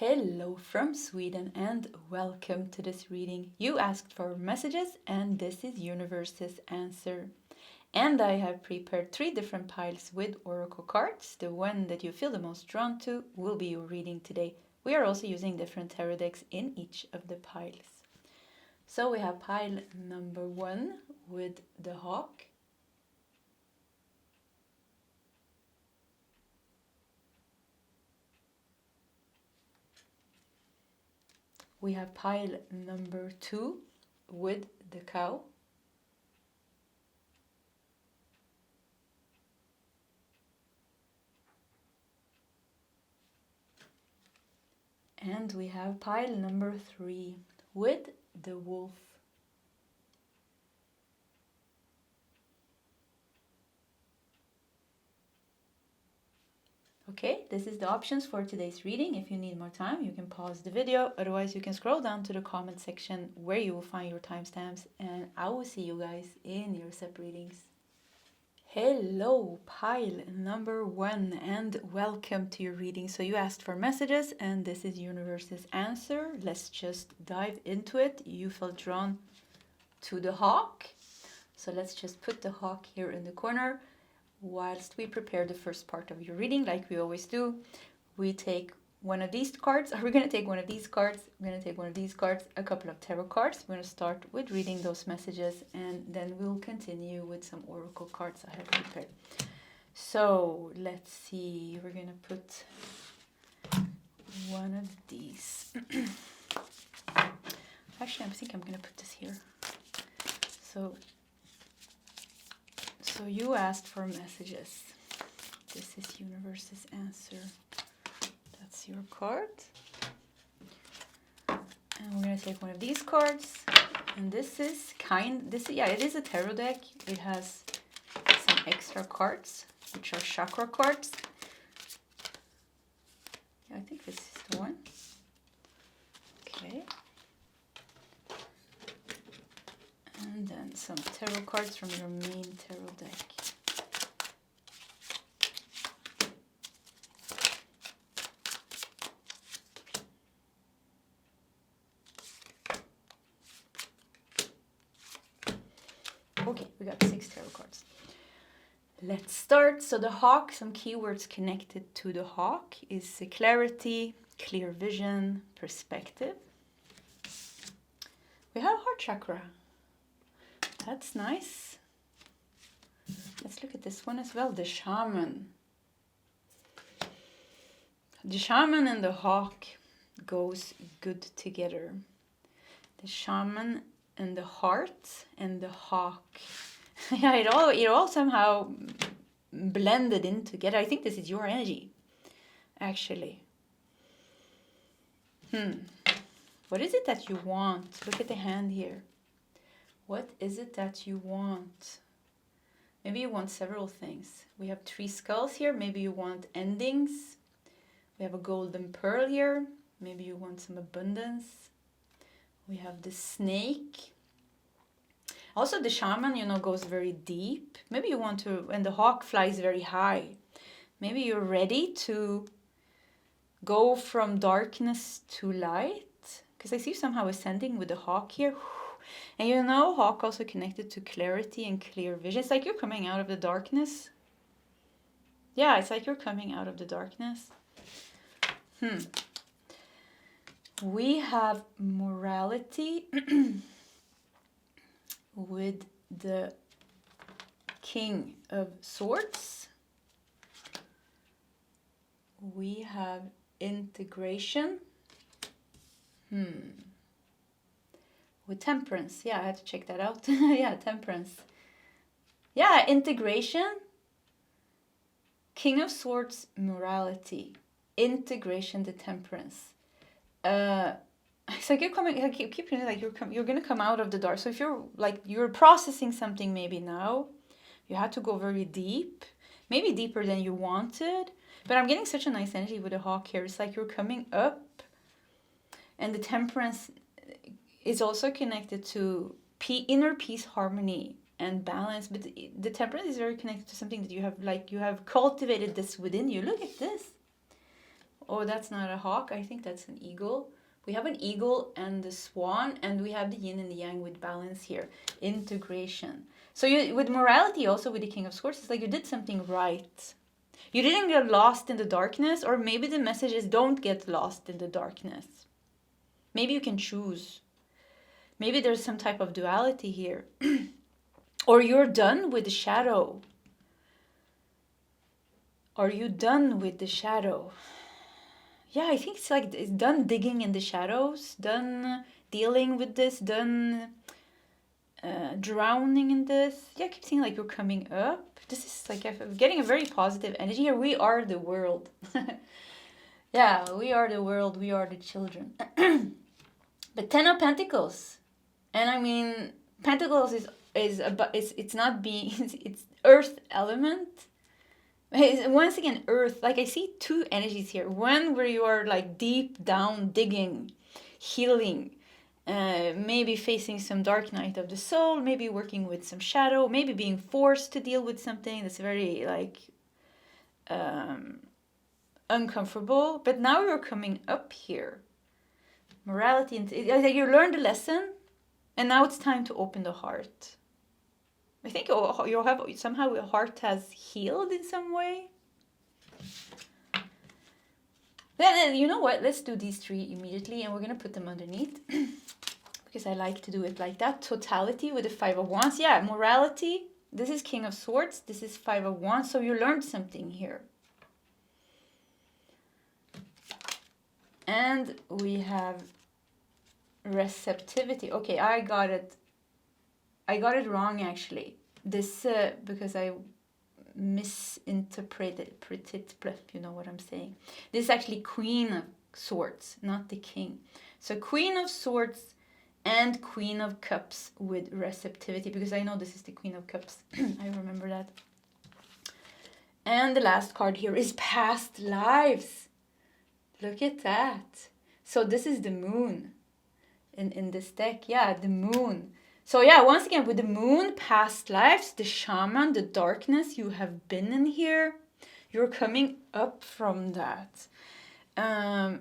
Hello from Sweden and welcome to this reading. You asked for messages and this is Universe's answer. And I have prepared 3 different piles with oracle cards. The one that you feel the most drawn to will be your reading today. We are also using different tarot decks in each of the piles. So we have pile number 1 with the hawk. We have pile number 2 with the cow. And we have pile number 3 with the wolf. Okay, this is the options for today's reading. If you need more time, you can pause the video. Otherwise, you can scroll down to the comment section where you will find your timestamps. And I will see you guys in your SEP readings. Hello, pile number 1 and welcome to your reading. So you asked for messages and this is Universe's answer. Let's just dive into it. You felt drawn to the hawk. So let's just put the hawk here in the corner. Whilst we prepare the first part of your reading, like we always do, we take one of these cards. We're going to take one of these cards. We're going to take one of these cards, a couple of tarot cards. We're going to start with reading those messages and then we'll continue with some oracle cards I have prepared. So let's see. We're going to put one of these. Actually, I think I'm going to put this here. So you asked for messages. This is Universe's answer. That's your card. And we're going to take one of these cards. And this is it is a tarot deck. It has some extra cards, which are chakra cards. Yeah, I think this is the one. Okay. And then some tarot cards from your main tarot deck. Okay, we got 6 tarot cards. Let's start. So the hawk, some keywords connected to the hawk is clarity, clear vision, perspective. We have heart chakra. That's nice. Let's look at this one as well. The shaman. The shaman and the hawk goes good together. The shaman and the heart and the hawk. Yeah, it all somehow blended in together. I think this is your energy, actually. What is it that you want? Look at the hand here. What is it that you want? Maybe you want several things. We have 3 skulls here. Maybe you want endings. We have a golden pearl here. Maybe you want some abundance. We have the snake. Also the shaman, goes very deep. Maybe you want to, and the hawk flies very high. Maybe you're ready to go from darkness to light. Because I see somehow ascending with the hawk here. And hawk also connected to clarity and clear vision. It's like you're coming out of the darkness. Yeah, it's like you're coming out of the darkness. We have morality with the King of Swords. We have integration. With temperance. Yeah, I had to check that out. Yeah, temperance. Yeah, integration. King of Swords, morality. Integration, the temperance. It's like you're coming, I keep feeling like you're going to come out of the dark. So if you're processing something maybe now, you had to go very deep. Maybe deeper than you wanted. But I'm getting such a nice energy with the hawk here. It's like you're coming up. And the temperance is also connected to inner peace, harmony, and balance. But the temperance is very connected to something that you have cultivated this within you. Look at this. Oh, that's not a hawk. I think that's an eagle. We have an eagle and the swan, and we have the yin and the yang with balance here. Integration. So you, with morality, also with the King of Swords, it's like you did something right. You didn't get lost in the darkness, or maybe the message is don't get lost in the darkness. Maybe you can choose. Maybe there's some type of duality here. Or you're done with the shadow. Are you done with the shadow? Yeah, I think it's like it's done digging in the shadows, done dealing with this, done drowning in this. Yeah, I keep seeing like you're coming up. This is like I'm getting a very positive energy here. We are the world. Yeah, we are the world. We are the children. But Ten of Pentacles, and I mean Pentacles is about it's not being it's Earth element. Once again, Earth, like I see two energies here. One where you are like deep down digging, healing, maybe facing some dark night of the soul, maybe working with some shadow, maybe being forced to deal with something that's very like uncomfortable. But now you're coming up here. Morality, you learned the lesson, and now it's time to open the heart. I think you'll have somehow your heart has healed in some way. Then you know what? Let's do these three immediately, and we're gonna put them underneath because I like to do it like that. Totality with the Five of Wands. Yeah, morality. This is King of Swords. This is Five of Wands. So you learned something here. And we have receptivity. Okay, I got it wrong actually. This because I misinterpreted, you know what I'm saying. This is actually Queen of Swords, not the King. So Queen of Swords and Queen of Cups with receptivity, because I know this is the Queen of Cups. I remember that. And the last card here is past lives. Look at that. So this is the moon in this deck. Yeah, the moon. So yeah, once again, with the moon, past lives, the shaman, the darkness you have been in here, you're coming up from that. I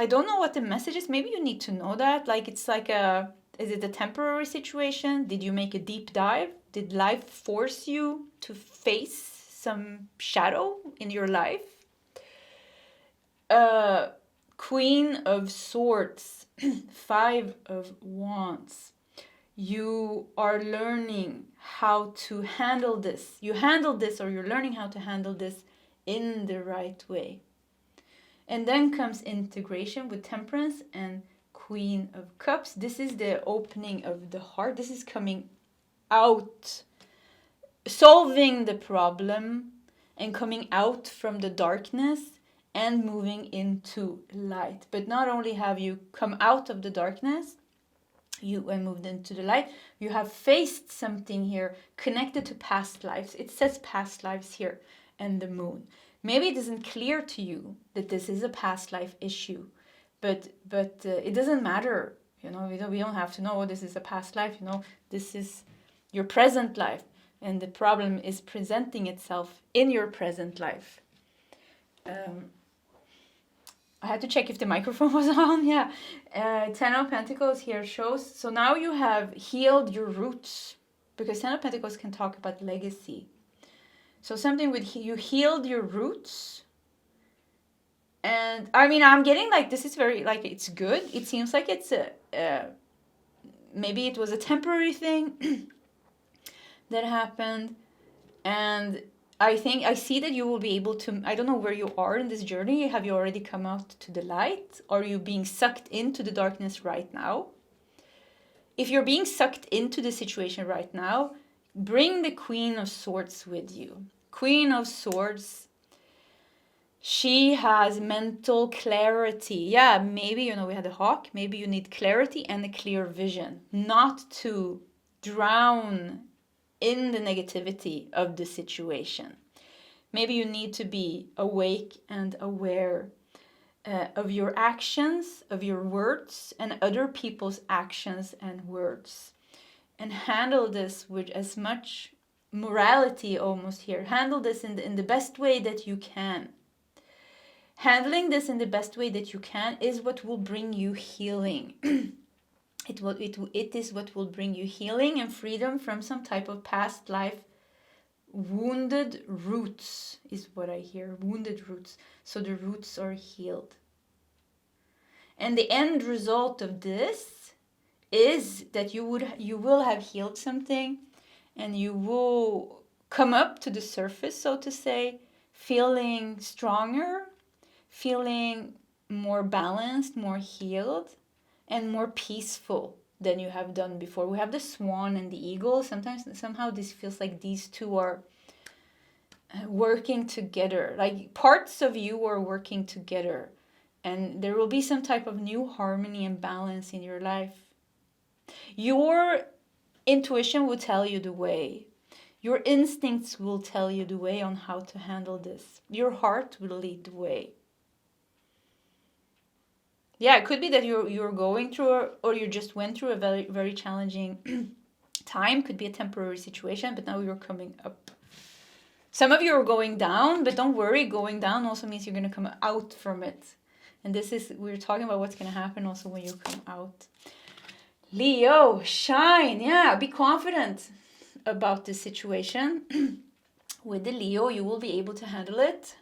don't know what the message is. Maybe you need to know that. Like, it's like is it a temporary situation? Did you make a deep dive? Did life force you to face some shadow in your life? Queen of Swords, Five of Wands. You are learning how to handle this. You handle this, or you're learning how to handle this in the right way. And then comes integration with Temperance and Queen of Cups. This is the opening of the heart. This is coming out, solving the problem and coming out from the darkness and moving into light. But not only have you come out of the darkness, you moved into the light, you have faced something here connected to past lives. It says past lives here and the moon. Maybe it isn't clear to you that this is a past life issue, but it doesn't matter. You know, we don't have to know, this is a past life. You know, this is your present life, and the problem is presenting itself in your present life. I had to check if the microphone was on. Yeah. Ten of Pentacles here shows. So now you have healed your roots, because Ten of Pentacles can talk about legacy. So something with you healed your roots. And I mean, I'm getting like this is very like it's good. It seems like it's maybe it was a temporary thing that happened, and I think I see that you will be able to, I don't know where you are in this journey. Have you already come out to the light? Are you being sucked into the darkness right now? If you're being sucked into the situation right now, bring the Queen of Swords with you. Queen of Swords, she has mental clarity. Yeah, maybe, you know, we had a hawk. Maybe you need clarity and a clear vision, not to drown in the negativity of the situation. Maybe you need to be awake and aware of your actions, of your words, and other people's actions and words. And handle this with as much morality almost here. Handle this in the best way that you can. handling this in the best way that you can is what will bring you healing. It is what will bring you healing and freedom from some type of past life wounded roots, is what I hear. Wounded roots. So the roots are healed. And the end result of this is that you will have healed something, and you will come up to the surface, so to say, feeling stronger, feeling more balanced, more healed, and more peaceful than you have done before. We have the swan and the eagle. Somehow this feels like these two are working together. Like parts of you are working together. And there will be some type of new harmony and balance in your life. Your intuition will tell you the way. Your instincts will tell you the way on how to handle this. Your heart will lead the way. Yeah, it could be that you're going through, or you just went through a very, very challenging time. Could be a temporary situation, but now you're coming up. Some of you are going down, but don't worry, going down also means you're going to come out from it. And we're talking about what's going to happen also when you come out. Leo, shine. Yeah, be confident about this situation. With the Leo, you will be able to handle it.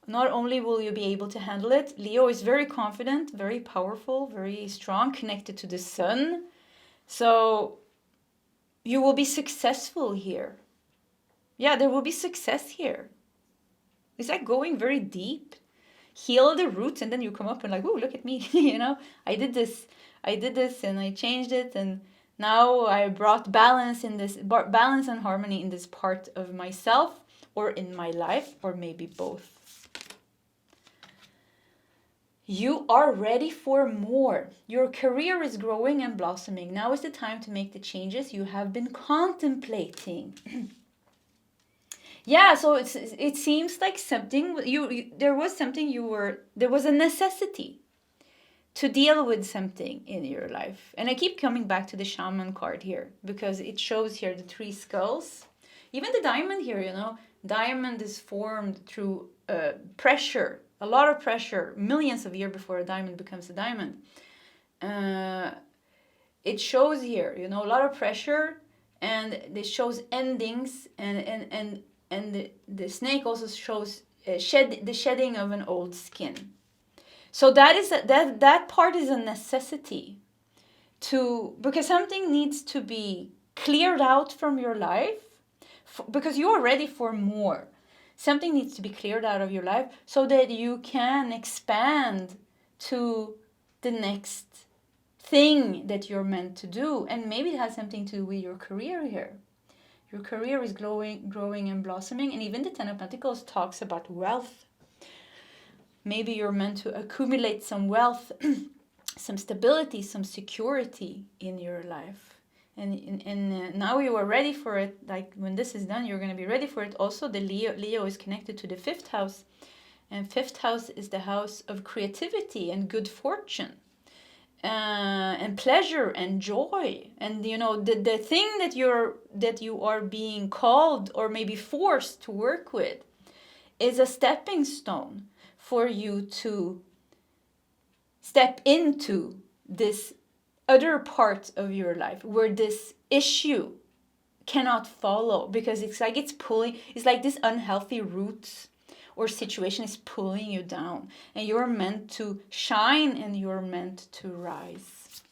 Not only will you be able to handle it, Leo is very confident, very powerful, very strong, connected to the sun. So you will be successful here. Yeah, there will be success here. It's like going very deep. Heal the roots, and then you come up and like, oh, look at me. I did this and I changed it, and now I brought balance and harmony in this part of myself, or in my life, or maybe both. You are ready for more. Your career is growing and blossoming. Now is the time to make the changes you have been contemplating. Yeah, so it seems like something there was a necessity to deal with something in your life. And I keep coming back to the shaman card here because it shows here the 3 skulls. Even the diamond here, diamond is formed through pressure, a lot of pressure, millions of years before a diamond becomes a diamond. It shows here, a lot of pressure, and it shows endings, and the snake also shows the shedding of an old skin. So that part is a necessity because something needs to be cleared out from your life because you are ready for more. Something needs to be cleared out of your life so that you can expand to the next thing that you're meant to do. And maybe it has something to do with your career here. Your career is growing and blossoming. And even the Ten of Pentacles talks about wealth. Maybe you're meant to accumulate some wealth, some stability, some security in your life. And now you are ready for it. Like when this is done, you're going to be ready for it. Also, the Leo is connected to the 5th house. And 5th house is the house of creativity and good fortune. And pleasure and joy. And the thing that you are being called or maybe forced to work with is a stepping stone for you to step into this other part of your life where this issue cannot follow, because it's like this unhealthy roots or situation is pulling you down, and you're meant to shine and you're meant to rise.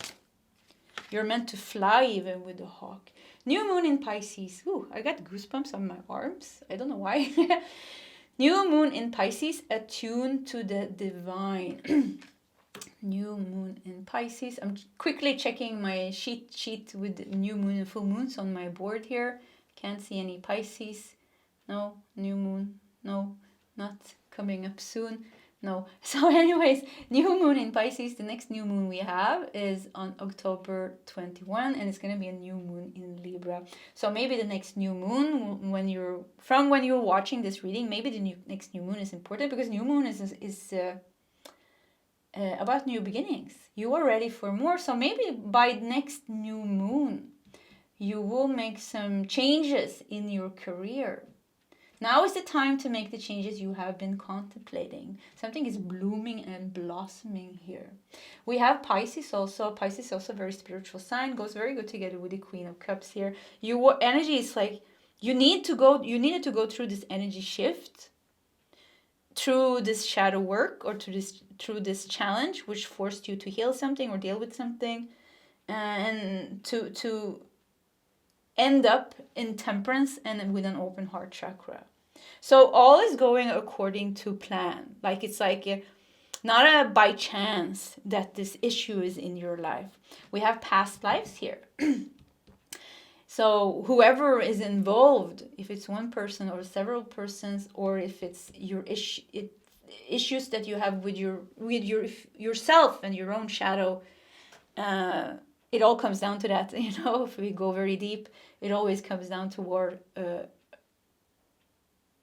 You're meant to fly even with the hawk. New moon in Pisces. Ooh, I got goosebumps on my arms. I don't know why. New moon in Pisces, attuned to the divine. New moon in Pisces. I'm quickly checking my sheet with new moon and full moons on my board here. Can't see any Pisces. No, new moon. No, not coming up soon. No. So anyways, new moon in Pisces. The next new moon we have is on October 21, and it's going to be a new moon in Libra. So maybe the next new moon, when you're watching this reading, maybe the next new moon is important, because new moon is about new beginnings. You are ready for more. So maybe by next new moon, you will make some changes in your career. Now is the time to make the changes you have been contemplating. Something is blooming and blossoming here. We have Pisces also. Pisces is also a very spiritual sign. Goes very good together with the Queen of Cups here. Your energy is like you needed to go through this energy shift, through this shadow work, or through this challenge which forced you to heal something or deal with something, and to end up in temperance and with an open heart chakra. So all is going according to plan. Like it's like not a by chance that this issue is in your life. We have past lives here. So whoever is involved, if it's one person or several persons, or if it's your issues that you have with yourself and your own shadow, it all comes down to that. If we go very deep, it always comes down to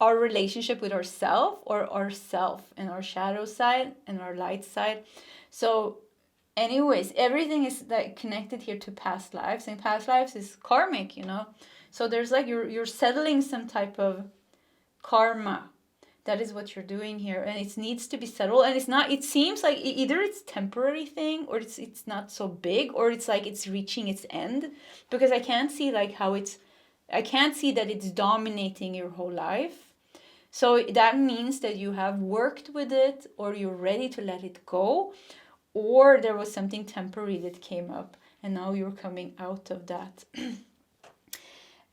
our relationship with ourself, or ourself and our shadow side and our light side. So anyways, everything is like connected here to past lives, and past lives is karmic, so there's like you're settling some type of karma. That is what you're doing here, and it needs to be settled. And it seems like either it's temporary thing, or it's not so big, or it's like it's reaching its end, because I can't see I can't see that it's dominating your whole life. So that means that you have worked with it, or you're ready to let it go, or there was something temporary that came up and now you're coming out of that.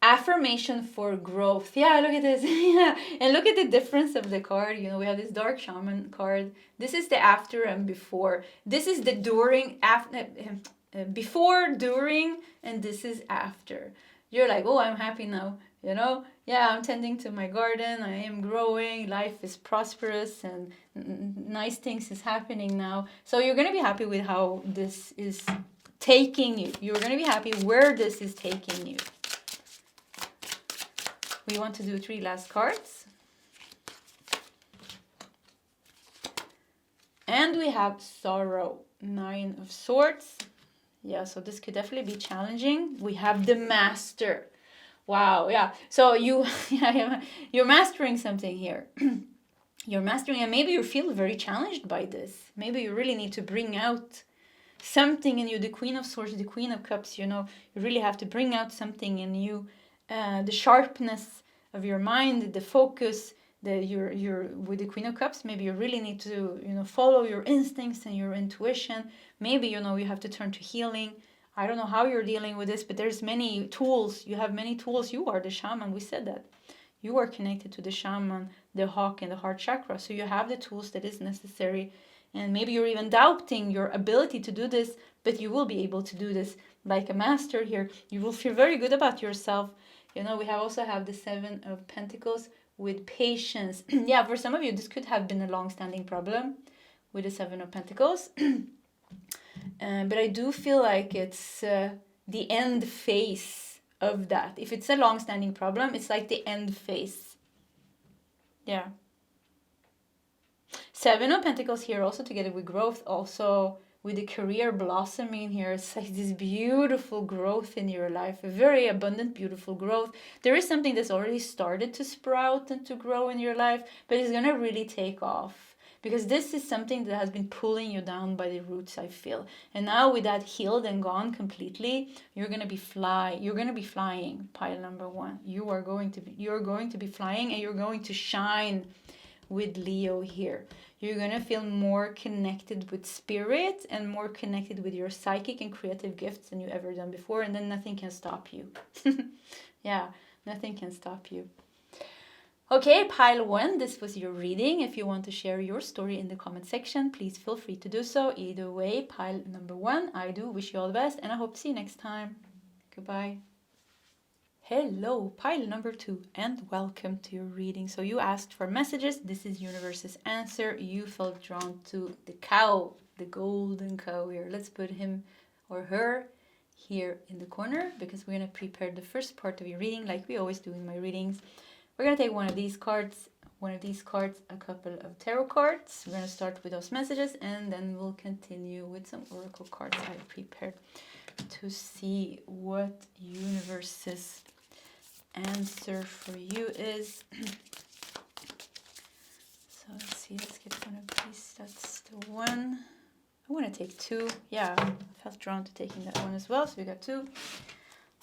Affirmation for growth. Yeah, look at this. Yeah. And look at the difference of the card. We have this dark shaman card. This is the after and before. This is the during, after, before, during, and this is after. You're like, oh, I'm happy now. Yeah, I'm tending to my garden. I am growing. Life is prosperous and nice things is happening now. So you're going to be happy with how this is taking you. You're going to be happy where this is taking you. We want to do 3 last cards. And we have sorrow, 9 of swords. Yeah, so this could definitely be challenging. We have the master. Wow, yeah. So you're mastering something here. You're mastering, and maybe you feel very challenged by this. Maybe you really need to bring out something in you. The Queen of Swords, the Queen of Cups, you really have to bring out something in you. The sharpness of your mind, the focus, you're with the Queen of Cups. Maybe you really need to, follow your instincts and your intuition. Maybe, you have to turn to healing. I don't know how you're dealing with this, but there's many tools. You have many tools. You are the shaman. We said that. You are connected to the shaman, the hawk, and the heart chakra. So you have the tools that is necessary. And maybe you're even doubting your ability to do this, but you will be able to do this like a master here. You will feel very good about yourself. We also have the 7 of Pentacles with patience. Yeah, for some of you, this could have been a long-standing problem with the 7 of Pentacles. But I do feel like it's the end phase of that. If it's a long-standing problem, it's like the end phase. Yeah. 7 of Pentacles here also together with growth, also with the career blossoming here. It's like this beautiful growth in your life, a very abundant, beautiful growth. There is something that's already started to sprout and to grow in your life, but it's going to really take off. Because this is something that has been pulling you down by the roots, I feel. And now with that healed and gone completely, you're going to be flying, pile number 1. You're going to be flying, and you're going to shine with Leo here. You're going to feel more connected with spirit and more connected with your psychic and creative gifts than you ever done before, and then nothing can stop you. Yeah, nothing can stop you. Okay, pile 1, this was your reading. If you want to share your story in the comment section, please feel free to do so. Either way, pile number 1, I do wish you all the best, and I hope to see you next time. Goodbye. Hello, pile number 2, and welcome to your reading. So you asked for messages. This is universe's answer. You felt drawn to the cow, the golden cow here. Let's put him or her here in the corner, because we're going to prepare the first part of your reading like we always do in my readings. We're going to take one of these cards, a couple of tarot cards. We're going to start with those messages, and then we'll continue with some oracle cards I prepared to see what universe's answer for you is... So let's see, let's get one of these. That's the one. I want to take two. Yeah, I felt drawn to taking that one as well. So we got two.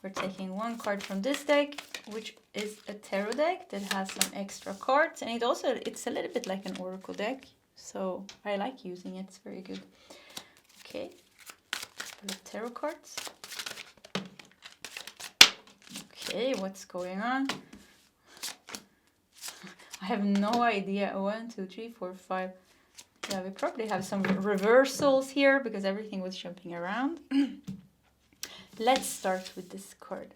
We're taking one card from this deck, which is a tarot deck that has some extra cards. And it's a little bit like an oracle deck. So I like using it. It's very good. Okay. The tarot cards. Okay, what's going on? I have no idea. 1, 2, 3, 4, 5. Yeah, we probably have some reversals here because everything was jumping around. Let's start with this card.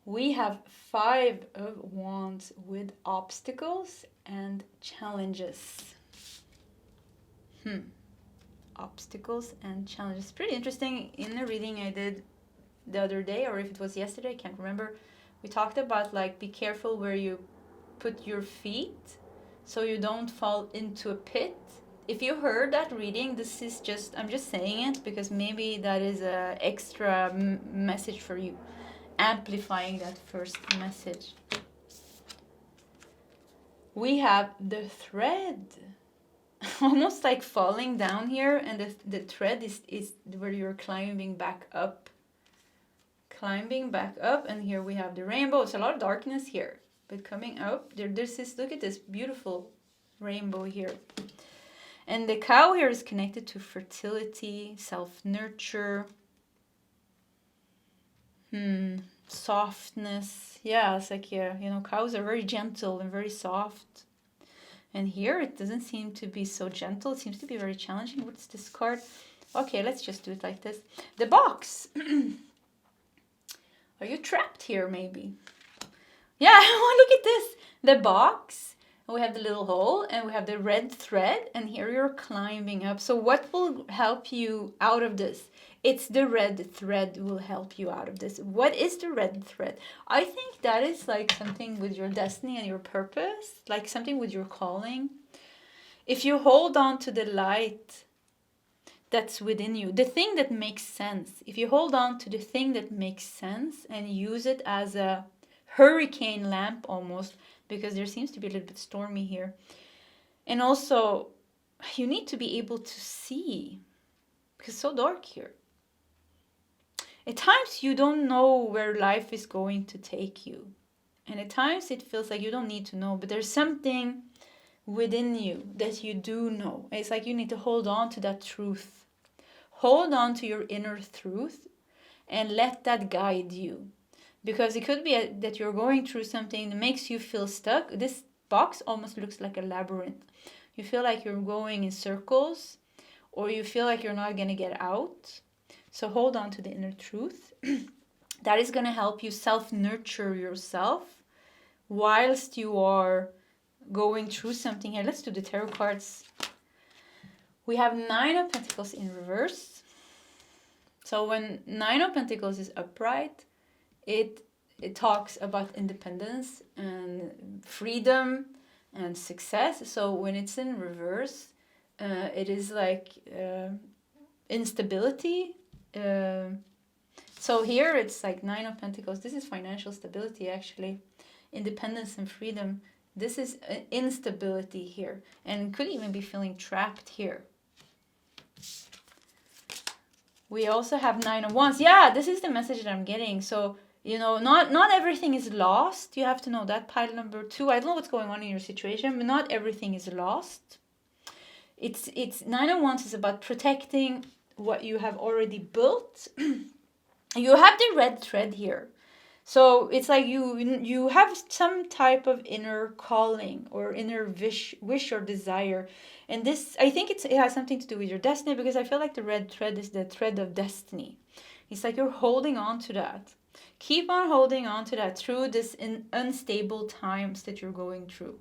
We have 5 of Wands with obstacles and challenges. Obstacles and challenges. Pretty interesting. In the reading I did the other day, or if it was yesterday, I can't remember. We talked about like be careful where you put your feet so you don't fall into a pit. If you heard that reading, this is just, I'm just saying it because maybe that is a extra message for you, amplifying that first message. We have the thread, almost like falling down here, and the thread is where you're climbing back up, and here we have the rainbow. It's a lot of darkness here, but coming up, there's this, look at this beautiful rainbow here. And the cow here is connected to fertility, self-nurture, softness. Yeah, it's like, yeah, you know, cows are very gentle and very soft. And here it doesn't seem to be so gentle. It seems to be very challenging. What's this card? Okay, let's just do it like this. The box. Are you trapped here, maybe? Yeah, look at this. The box. We have the little hole and we have the red thread, and here you're climbing up. So what will help you out of this? It's the red thread will help you out of this. What is the red thread? I think that is like something with your destiny and your purpose, like something with your calling. If you hold on to the light that's within you, the thing that makes sense, if you hold on to the thing that makes sense and use it as a hurricane lamp almost, because there seems to be a little bit stormy here. And also, you need to be able to see, because it's so dark here. At times, you don't know where life is going to take you. And at times, it feels like you don't need to know, but there's something within you that you do know. It's like you need to hold on to that truth. Hold on to your inner truth and let that guide you. Because it could be that you're going through something that makes you feel stuck. This box almost looks like a labyrinth. You feel like you're going in circles, or you feel like you're not going to get out. So hold on to the inner truth. That is going to help you self-nurture yourself whilst you are going through something here. Let's do the tarot cards. We have 9 of Pentacles in reverse. So when 9 of Pentacles is upright, it talks about independence and freedom and success. So when it's in reverse, it is like instability. So here it's like 9 of Pentacles. This is financial stability, actually. Independence and freedom. This is instability here. And could even be feeling trapped here. We also have 9 of Wands. Yeah, this is the message that I'm getting. So, you know, not everything is lost. You have to know that. Pile number 2. I don't know what's going on in your situation, but not everything is lost. It's 9 of Wands is about protecting what you have already built. You have the red thread here. So it's like you have some type of inner calling or inner wish or desire. And this, I think it has something to do with your destiny, because I feel like the red thread is the thread of destiny. It's like you're holding on to that. Keep on holding on to that through this unstable times that you're going through.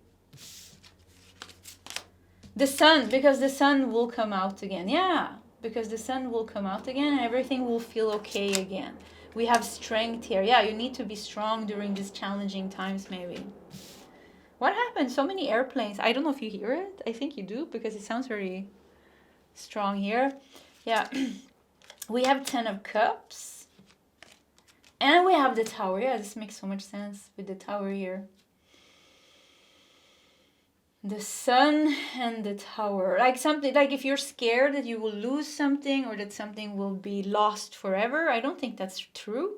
The sun, because the sun will come out again. Yeah, because the sun will come out again and everything will feel okay again. We have strength here. Yeah, you need to be strong during these challenging times, maybe. What happened? So many airplanes. I don't know if you hear it. I think you do, because it sounds very strong here. Yeah. We have 10 of Cups. And we have the Tower. Yeah, this makes so much sense with the Tower here. The Sun and the Tower. Like something, like if you're scared that you will lose something or that something will be lost forever, I don't think that's true.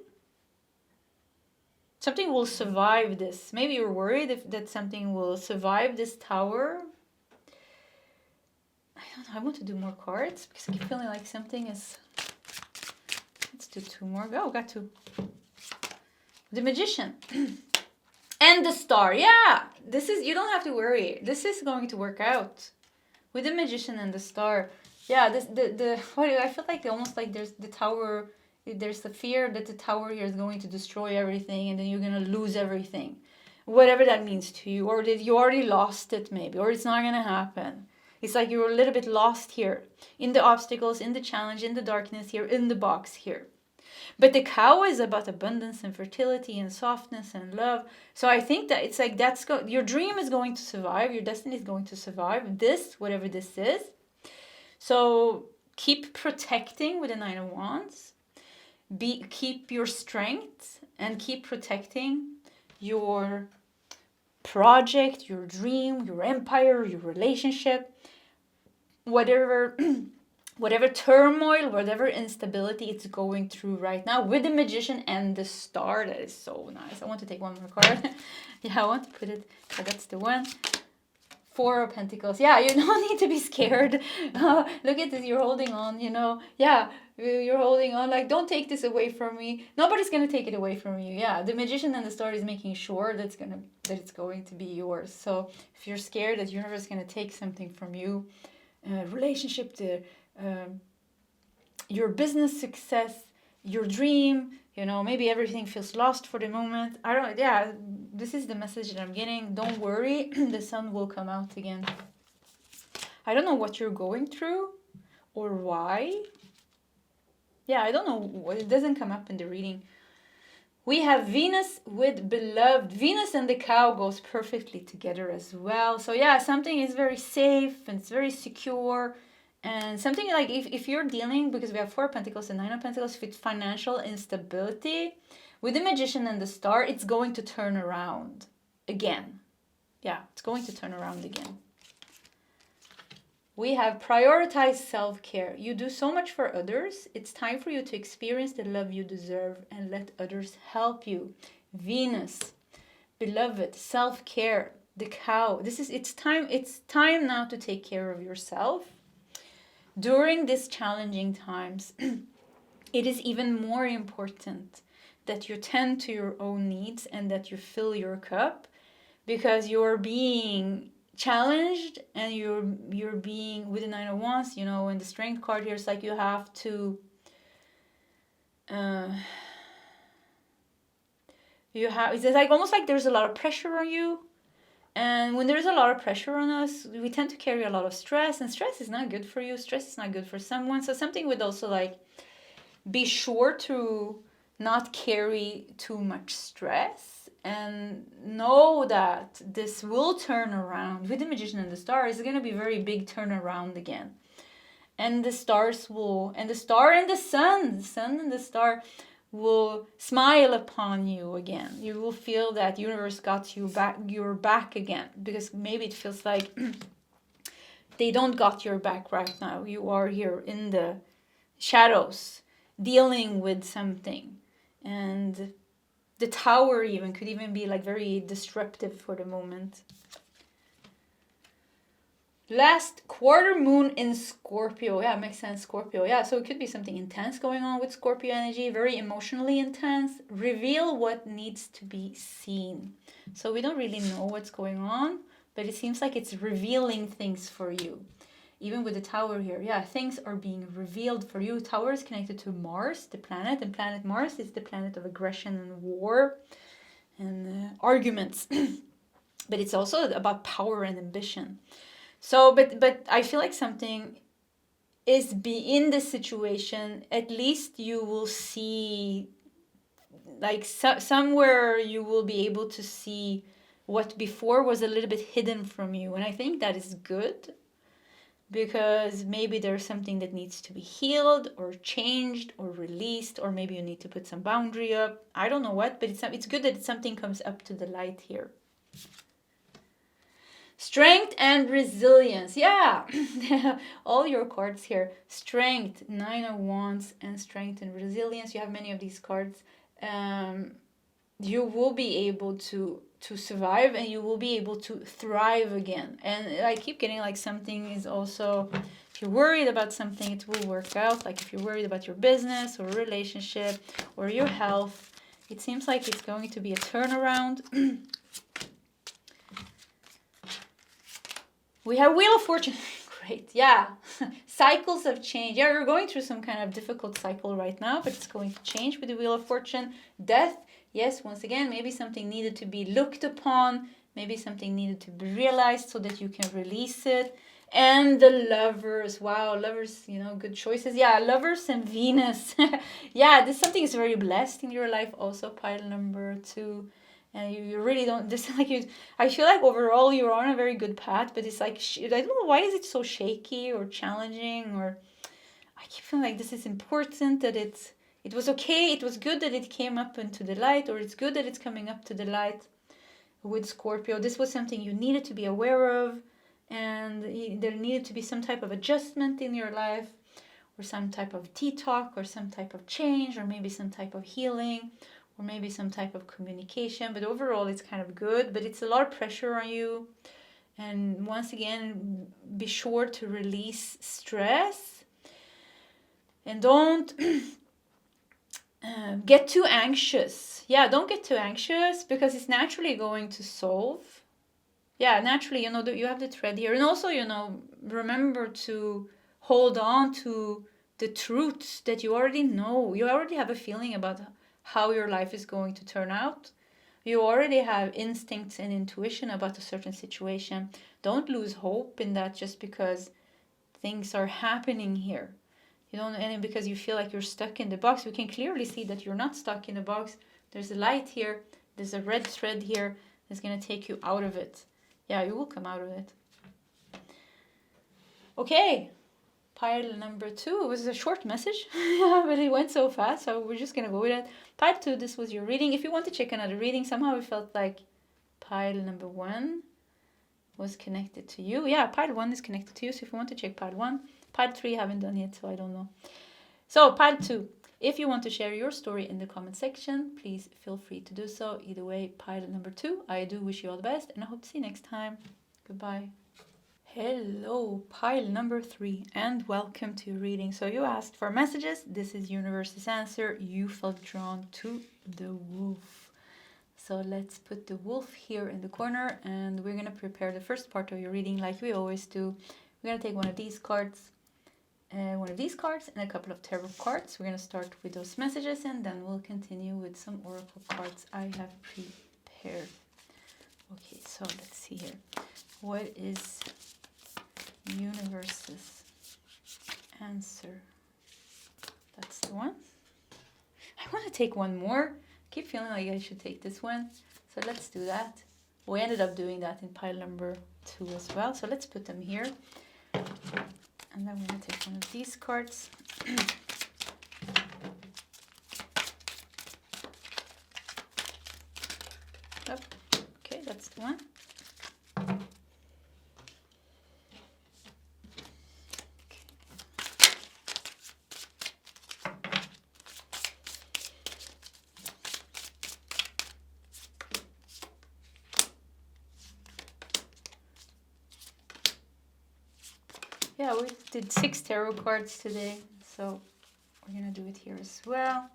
Something will survive this. Maybe you're worried that something will survive this Tower. I don't know. I want to do more cards because I keep feeling like something is... Let's do 2 more. Go, got 2. The Magician. And the Star. Yeah, this is... You don't have to worry. This is going to work out. With the Magician and the Star. Yeah, I feel like almost like there's the Tower... There's the fear that the Tower here is going to destroy everything and then you're going to lose everything. Whatever that means to you. Or that you already lost it maybe. Or it's not going to happen. It's like you're a little bit lost here. In the obstacles, in the challenge, in the darkness here, in the box here. But the Cow is about abundance and fertility and softness and love. So I think that it's like your dream is going to survive. Your destiny is going to survive. This, whatever this is. So keep protecting with the 9 of Wands. Keep your strength and keep protecting your project, your dream, your empire, your relationship, whatever turmoil, whatever instability it's going through right now with the Magician and the Star. That is so nice. I want to take one more card. Yeah, I want to put it. So that's the one. 4 of Pentacles. Yeah, you don't need to be scared. Look at this. You're holding on, Yeah, you're holding on. Like, don't take this away from me. Nobody's going to take it away from you. Yeah, the Magician and the Star is making sure that it's going to be yours. So if you're scared that the universe is going to take something from you, relationship, your business success, your dream, maybe everything feels lost for the moment. This is the message that I'm getting. Don't worry, the sun will come out again. I don't know what you're going through or why. Yeah, I don't know. It doesn't come up in the reading. We have Venus with Beloved. Venus and the Cow goes perfectly together as well. So yeah, something is very safe and it's very secure. And something like if you're dealing, because we have 4 of Pentacles and 9 of Pentacles, with financial instability, with the Magician and the Star, it's going to turn around again. Yeah, it's going to turn around again. We have prioritized self-care. You do so much for others. It's time for you to experience the love you deserve and let others help you. Venus, Beloved, self-care, the Cow. It's time now to take care of yourself. During these challenging times, it is even more important that you tend to your own needs and that you fill your cup, because you're being challenged and you're being with the 9 of Wands, and the Strength card here is like you have to it's like almost like there's a lot of pressure on you. And when there's a lot of pressure on us, we tend to carry a lot of stress, and stress is not good for you. Stress is not good for someone. So something would also like be sure to not carry too much stress and know that this will turn around. With the Magician and the Star, it's going to be a very big turnaround again. And the stars will, and the Star and the Sun and the Star will smile upon you again. You will feel that universe got you back, your back again, because maybe it feels like they don't got your back right now. You are here in the shadows dealing with something, and the Tower even could even be like very disruptive for the moment. Last quarter moon in Scorpio. Yeah, makes sense, Scorpio. Yeah, so it could be something intense going on with Scorpio energy, very emotionally intense. Reveal what needs to be seen. So we don't really know what's going on, but it seems like it's revealing things for you. Even with the Tower here, yeah, things are being revealed for you. Tower is connected to Mars, the planet, and planet Mars is the planet of aggression and war and arguments. But it's also about power and ambition. So, but I feel like something is in this situation. At least you will see, like somewhere you will be able to see what before was a little bit hidden from you. And I think that is good. because maybe there's something that needs to be healed or changed or released, or maybe you need to put some boundary up. I don't know what, but it's good that something comes up to the light here. Strength and resilience. Yeah, all your cards here. Strength, 9 of Wands, and strength and resilience. You have many of these cards. You will be able to survive, and you will be able to thrive again. And I keep getting like something is also, if you're worried about something, it will work out. Like if you're worried about your business or relationship or your health, it seems like it's going to be a turnaround. We have Wheel of Fortune. Great, yeah. Cycles of change. Yeah, you're going through some kind of difficult cycle right now, but it's going to change with the Wheel of Fortune. Death. Yes, once again, maybe something needed to be looked upon. Maybe something needed to be realized so that you can release it. And the Lovers. Wow, Lovers, you know, good choices. Yeah, Lovers and Venus. Yeah, this something is very blessed in your life also, pile number 2. And you really don't, this like you, I feel like overall you're on a very good path, but it's like, I don't know, why is it so shaky or challenging, or I keep feeling like this is important, that it was okay, it was good that it came up into the light, or it's good that it's coming up to the light with Scorpio. This was something you needed to be aware of, and there needed to be some type of adjustment in your life, or some type of detox, or some type of change, or maybe some type of healing, or maybe some type of communication. But overall it's kind of good, but it's a lot of pressure on you. And once again, be sure to release stress, and don't get too anxious. Yeah, don't get too anxious, because it's naturally going to solve. Yeah, naturally, you know, you have the thread here. And also, you know, remember to hold on to the truths that you already know. You already have a feeling about how your life is going to turn out. You already have instincts and intuition about a certain situation. Don't lose hope in that just because things are happening here. You don't, and because you feel like you're stuck in the box. We can clearly see that you're not stuck in the box. There's a light here. There's a red thread here that's going to take you out of it. Yeah, you will come out of it. Okay. Pile number 2, it was a short message, but it went so fast, so we're just going to go with it. Pile 2, this was your reading. If you want to check another reading, somehow it felt like pile number 1 was connected to you. Yeah, pile 1 is connected to you, so if you want to check pile 1. Pile 3 I haven't done yet, so I don't know. So pile 2, if you want to share your story in the comment section, please feel free to do so. Either way, pile number 2, I do wish you all the best, and I hope to see you next time. Goodbye. Hello, pile number 3, and welcome to your reading. So you asked for messages. This is universe's answer. You felt drawn to the wolf. So let's put the wolf here in the corner, and we're going to prepare the first part of your reading like we always do. We're going to take one of these cards, and a couple of tarot cards. We're going to start with those messages, and then we'll continue with some oracle cards I have prepared. Okay, so let's see here. What is universe's answer? That's the one. I want to take one more. I keep feeling like I should take this one, so let's do that. We ended up doing that in pile number 2 as well, so let's put them here, and then we're going to take one of these cards. Yep. Okay, that's the one. Yeah, we did 6 tarot cards today, so we're gonna do it here as well.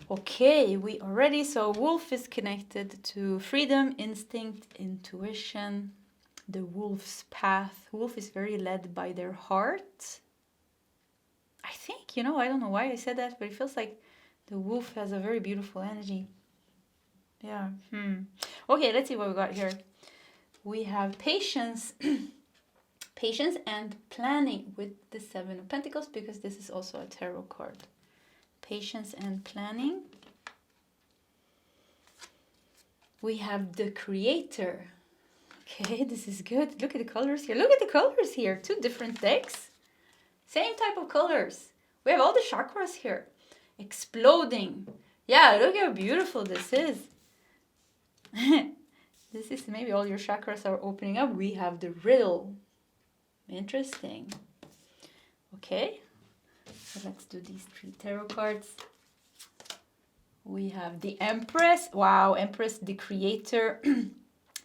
Okay, we are ready. So wolf is connected to freedom, instinct, intuition, the wolf's path. Wolf is very led by their heart. I think, you know, I don't know why I said that, but it feels like the wolf has a very beautiful energy. Yeah. Okay, let's see what we got here. We have patience. Patience and planning with the 7 of Pentacles, because this is also a tarot card. Patience and planning. We have the Creator. Okay, this is good. Look at the colors here. Look at the colors here. 2 different decks. Same type of colors. We have all the chakras here. Exploding. Yeah, look how beautiful this is. This is maybe all your chakras are opening up. We have the riddle. Interesting. Okay, so let's do these 3 tarot cards. We have the Empress. Wow, Empress, the creator.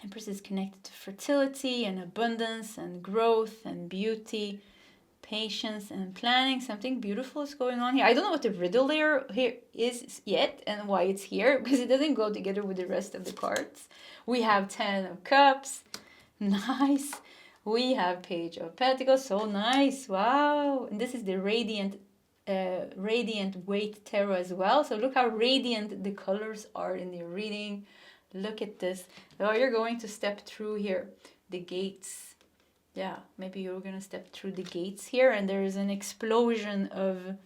Empress is connected to fertility and abundance and growth and beauty, patience and planning. Something beautiful is going on here. I don't know what the riddle here is yet and why it's here, because it doesn't go together with the rest of the cards. We have 10 of Cups. Nice. We have Page of Pentacles. So nice. Wow. And this is the Radiant Weight Tarot as well. So look how radiant the colors are in your reading. Look at this. Oh, you're going to step through here. The gates. Yeah, maybe you're going to step through the gates here, and there is an explosion of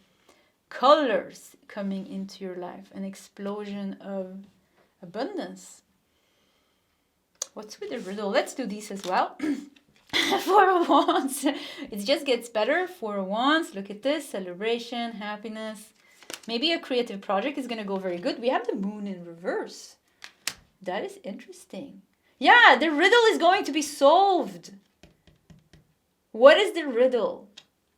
colors coming into your life. An explosion of abundance. What's with the riddle? Let's do these as well. 4 of Wands. It just gets better. 4 of Wands. Look at this. Celebration, happiness. Maybe a creative project is going to go very good. We have the Moon in reverse. That is interesting. Yeah, the riddle is going to be solved. What is the riddle?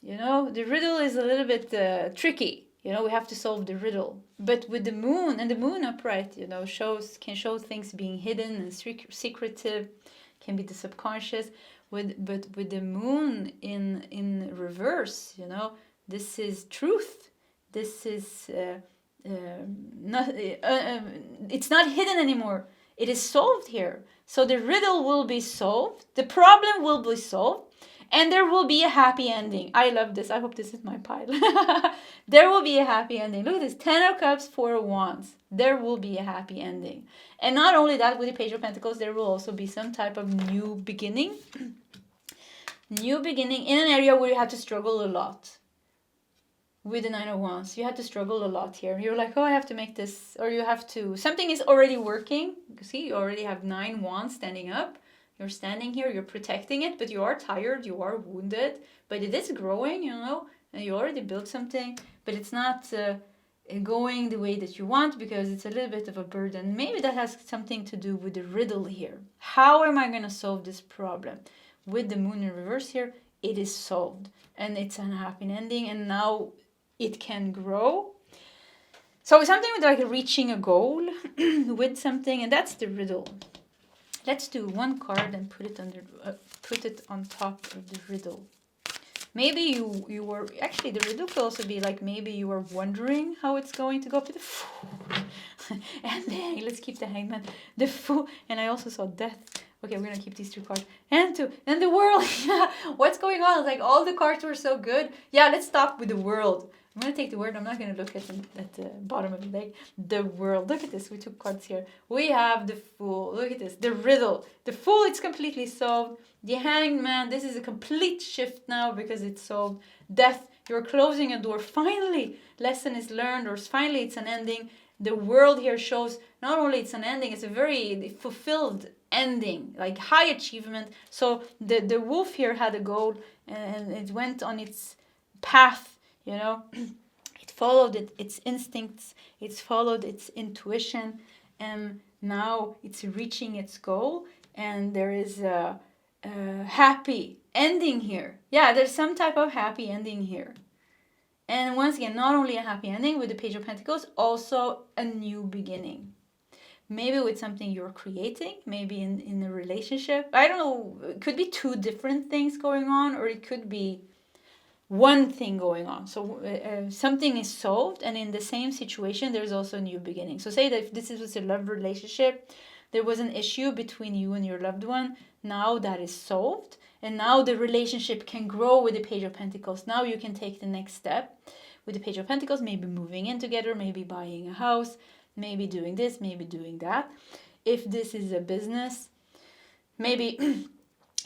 You know, the riddle is a little bit tricky. You know, we have to solve the riddle. But with the Moon, and the Moon upright, you know, can show things being hidden and secretive, can be the subconscious. But with the Moon in reverse, you know, this is truth. This is it's not hidden anymore. It is solved here. So the riddle will be solved. The problem will be solved. And there will be a happy ending. I love this. I hope this is my pile. There will be a happy ending. Look at this. 10 of Cups, 4 of Wands. There will be a happy ending. And not only that, with the Page of Pentacles, there will also be some type of new beginning. New beginning in an area where you had to struggle a lot. With the 9 of Wands, you had to struggle a lot here. You're like, oh, I have to make this, or you have to, something is already working. See, you already have 9 Wands standing up. You're standing here, you're protecting it, but you are tired, you are wounded, but it is growing, you know, and you already built something, but it's not going the way that you want because it's a little bit of a burden. Maybe that has something to do with the riddle here. How am I going to solve this problem? With the Moon in reverse here, it is solved, and it's a happy ending, and now it can grow. So something with like reaching a goal with something, and that's the riddle. Let's do 1 card and put it on top of the riddle. Maybe you were actually, the riddle could also be like, maybe you were wondering how it's going to go up to the Fool. And then let's keep the Hangman, the Fool, and I also saw Death. Okay, we're gonna keep these 2 cards. And the World. What's going on? Like all the cards were so good. Yeah, let's stop with the World. I'm going to take the word. I'm not going to look at the bottom of the deck. The World. Look at this. We took cards here. We have the Fool. Look at this. The Riddle. The Fool, it's completely solved. The Hanged Man, this is a complete shift now because it's solved. Death, you're closing a door. Finally, lesson is learned, or finally it's an ending. The World here shows not only it's an ending, it's a very fulfilled ending, like high achievement. So the wolf here had a goal and it went on its path. You know, it followed its instincts, it's followed its intuition, and now it's reaching its goal, and there is a happy ending here. Yeah, there's some type of happy ending here. And once again, not only a happy ending with the Page of Pentacles, also a new beginning. Maybe with something you're creating, maybe in a relationship. I don't know, it could be 2 different things going on, or it could be one thing going on. So something is solved, and in the same situation there's also a new beginning. So say that if this was a love relationship, there was an issue between you and your loved one. Now that is solved, and now the relationship can grow with the Page of Pentacles. Now you can take the next step with the Page of Pentacles, maybe moving in together, maybe buying a house, maybe doing this, maybe doing that. If this is a business, maybe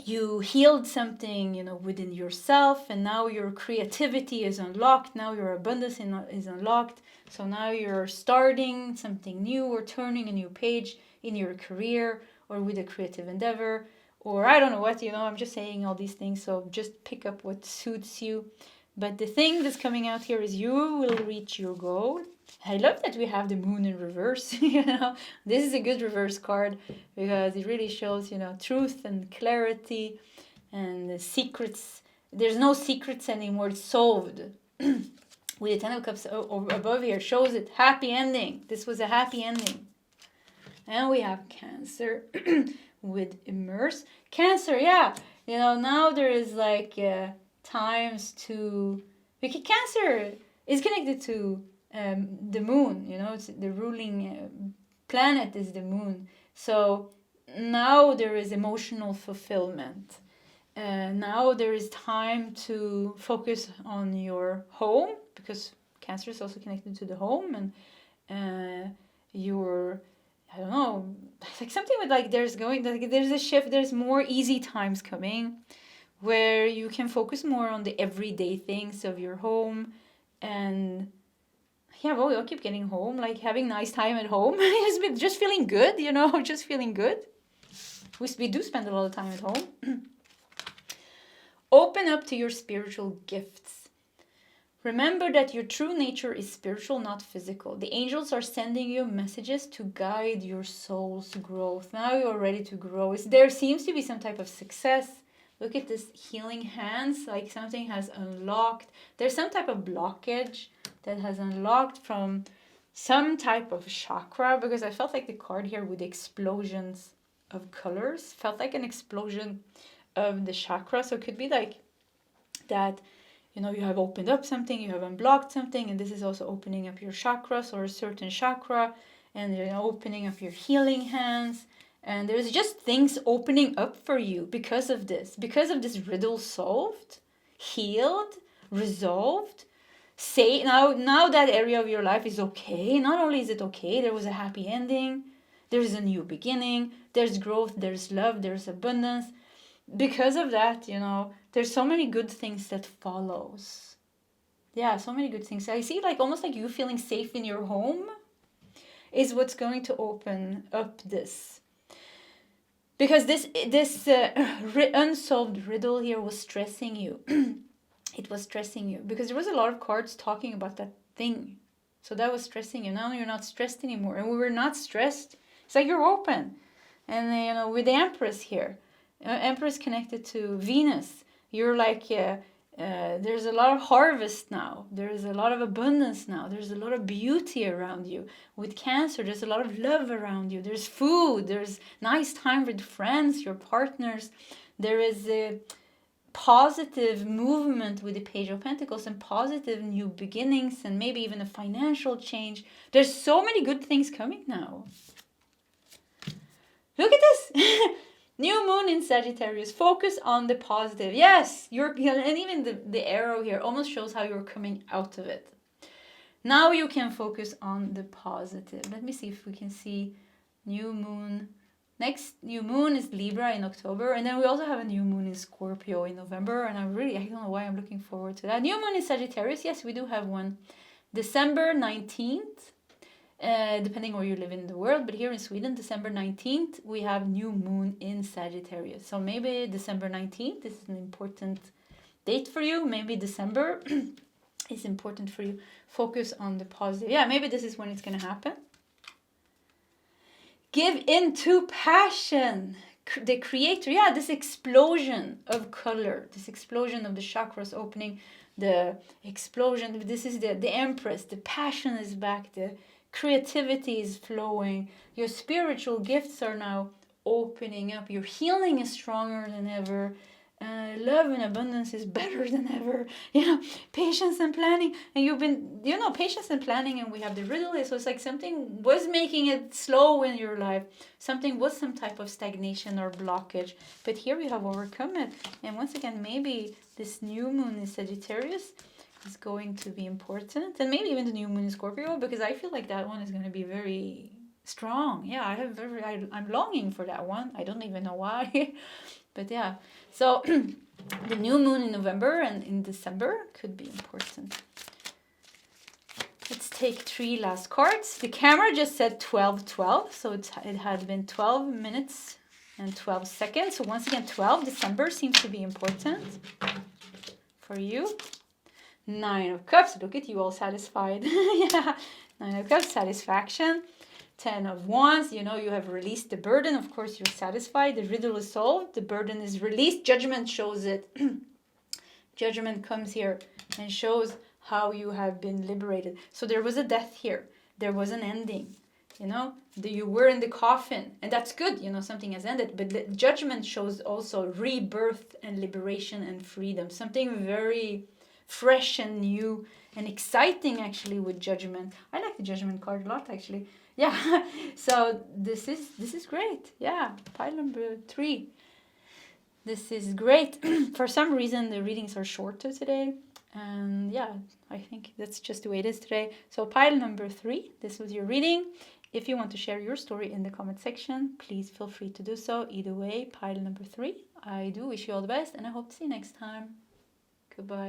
you healed something, you know, within yourself, and now your creativity is unlocked. Now your abundance is unlocked. So now you're starting something new, or turning a new page in your career, or with a creative endeavor, or I don't know what, I'm just saying all these things, so just pick up what suits you. But the thing that's coming out here is you will reach your goal. I love that we have the moon in reverse. This is a good reverse card because it really shows, truth and clarity and the secrets. There's no secrets anymore. It's solved. With the Ten of Cups above here shows it. Happy ending. This was a happy ending. And we have Cancer with immerse. Cancer, yeah. Now there is like times to... Because Cancer is connected to the moon. It's the ruling planet is the moon. So now there is emotional fulfillment. Now there is time to focus on your home, because Cancer is also connected to the home, and your, I don't know, like something with like there's a shift, there's more easy times coming where you can focus more on the everyday things of your home. And yeah, well, you'll keep getting home, like having nice time at home, just feeling good, just feeling good. We do spend a lot of time at home. Open up to your spiritual gifts. Remember that your true nature is spiritual, not physical. The angels are sending you messages to guide your soul's growth. Now you're ready to grow. There seems to be some type of success. Look at this healing hands, like something has unlocked. There's some type of blockage that has unlocked from some type of chakra, because I felt like the card here with explosions of colors felt like an explosion of the chakra. So it could be like that, you have opened up something, you have unblocked something, and this is also opening up your chakras or a certain chakra, and opening up your healing hands. And there's just things opening up for you because of this riddle solved, healed, resolved. Say now that area of your life is okay. Not only is it okay, there was a happy ending, there's a new beginning, there's growth, there's love, there's abundance. Because of that, there's so many good things that follows. Yeah, so many good things. I see like almost like you feeling safe in your home is what's going to open up this. Because this unsolved riddle here was stressing you. It was stressing you because there was a lot of cards talking about that thing. So that was stressing you. Now you're not stressed anymore. And we were not stressed. It's like you're open. And, with the Empress here. Empress connected to Venus. You're like, there's a lot of harvest now. There's a lot of abundance now. There's a lot of beauty around you. With Cancer, there's a lot of love around you. There's food. There's nice time with friends, your partners. There is a positive movement with the Page of Pentacles and positive new beginnings and maybe even a financial change. There's so many good things coming now. Look at this. New moon in Sagittarius. Focus on the positive. Yes, and even the arrow here almost shows how you're coming out of it. Now you can focus on the positive. Let me see if we can see new moon. Next new moon is Libra in October, and then we also have a new moon in Scorpio in November, and I don't know why I'm looking forward to that. New moon in Sagittarius, yes, we do have one. December 19th. Depending where you live in the world, but here in Sweden, December 19th, we have new moon in Sagittarius. So maybe December 19th is an important date for you. Maybe December is important for you. Focus on the positive. Yeah, maybe this is when it's going to happen. Give in to passion. The creator, yeah, this explosion of color, this explosion of the chakras opening, the explosion. This is the Empress. The passion is back. The creativity is flowing. Your spiritual gifts are now opening up. Your healing is stronger than ever. Love and abundance is better than ever. Patience and planning. And you've been, patience and planning, and we have the riddle. So it's like something was making it slow in your life. Something was some type of stagnation or blockage. But here we have overcome it. And once again, maybe this new moon in Sagittarius is going to be important. And maybe even the new moon in Scorpio, because I feel like that one is going to be very strong. Yeah, I'm longing for that one. I don't even know why. But yeah, so the new moon in November and in December could be important. Let's take 3 last cards. The camera just said 12:12, so it had been 12 minutes and 12 seconds. So once again, 12 December seems to be important for you. 9 of Cups, look at you all satisfied. Yeah, 9 of Cups, satisfaction. 10 of Wands, you know, you have released the burden. Of course, you're satisfied. The riddle is solved. The burden is released. Judgment shows it. Judgment comes here and shows how you have been liberated. So there was a death here. There was an ending. You know, you were in the coffin. And that's good. You know, something has ended. But the judgment shows also rebirth and liberation and freedom. Something very fresh and new and exciting, actually, with judgment. I like the judgment card a lot, actually. Yeah, so this is great. Yeah, pile number 3. This is great. For some reason, the readings are shorter today. And yeah, I think that's just the way it is today. So pile number 3, this was your reading. If you want to share your story in the comment section, please feel free to do so. Either way, pile number 3. I do wish you all the best, and I hope to see you next time. Goodbye.